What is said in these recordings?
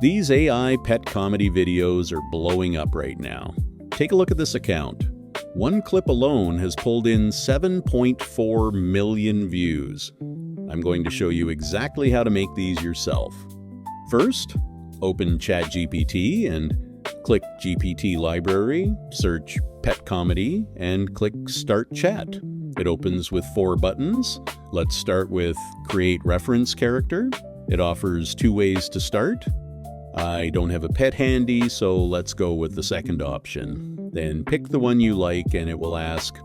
These AI pet comedy videos are blowing up right now. Take a look at this account. One clip alone has pulled in 7.4 million views. I'm going to show you exactly how to make these yourself. First, open ChatGPT and click GPT Library, search Pet Comedy, and click Start Chat. It opens with 4 buttons. Let's start with Create Reference Character. It offers 2 ways to start. I don't have a pet handy, so let's go with the second option. Then pick the one you like and it will ask,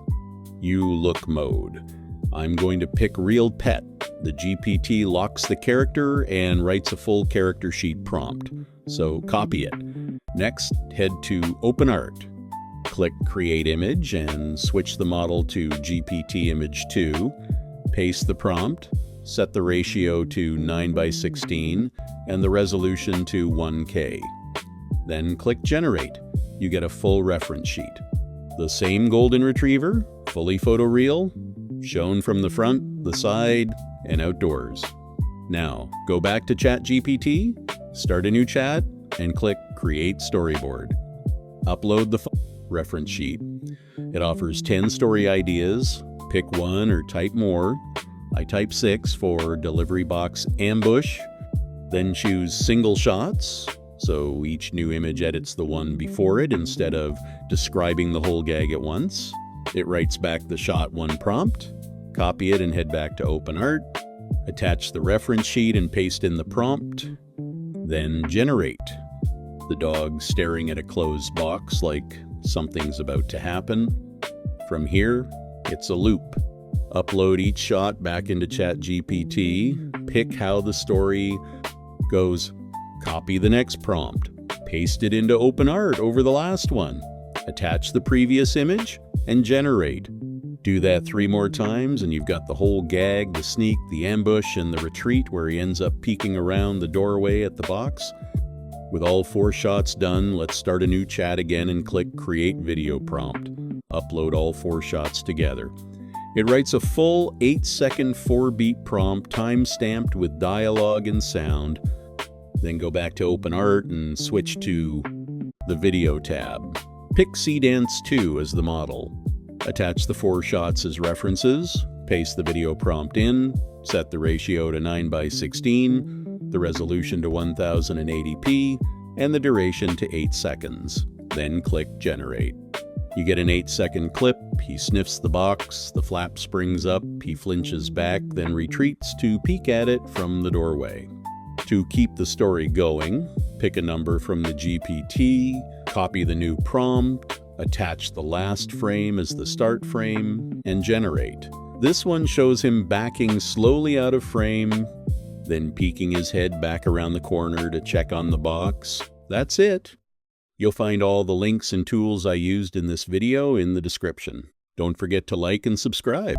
You Look Mode. I'm going to pick Real Pet. The GPT locks the character and writes a full character sheet prompt. So copy it. Next, head to OpenArt. Click Create Image and switch the model to GPT Image 2. Paste the prompt. Set the ratio to 9:16 and the resolution to 1K. Then click Generate. You get a full reference sheet. The same golden retriever, fully photoreal, shown from the front, the side, and outdoors. Now, go back to ChatGPT, start a new chat, and click Create Storyboard. Upload the reference sheet. It offers 10 story ideas. Pick one or type more. I type 6 for delivery box ambush. Then choose single shots, so each new image edits the one before it instead of describing the whole gag at once. It writes back the shot 1 prompt. Copy it and head back to OpenArt. Attach the reference sheet and paste in the prompt. Then generate. The dog staring at a closed box like something's about to happen. From here, it's a loop. Upload each shot back into ChatGPT, pick how the story goes, copy the next prompt, paste it into OpenArt over the last one, attach the previous image, and generate. Do that 3 more times and you've got the whole gag, the sneak, the ambush, and the retreat where he ends up peeking around the doorway at the box. With all 4 shots done, let's start a new chat again and click Create Video Prompt. Upload all 4 shots together. It writes a full 8-second 4-beat prompt, time-stamped with dialogue and sound. Then go back to OpenArt and switch to the Video tab. Pick SeaDance 2 as the model. Attach the 4 shots as references, paste the video prompt in, set the ratio to 9:16, the resolution to 1080p, and the duration to 8 seconds. Then click Generate. You get an 8-second clip. He sniffs the box, the flap springs up, he flinches back, then retreats to peek at it from the doorway. To keep the story going, pick a number from the GPT, copy the new prompt, attach the last frame as the start frame, and generate. This one shows him backing slowly out of frame, then peeking his head back around the corner to check on the box. That's it. You'll find all the links and tools I used in this video in the description. Don't forget to like and subscribe.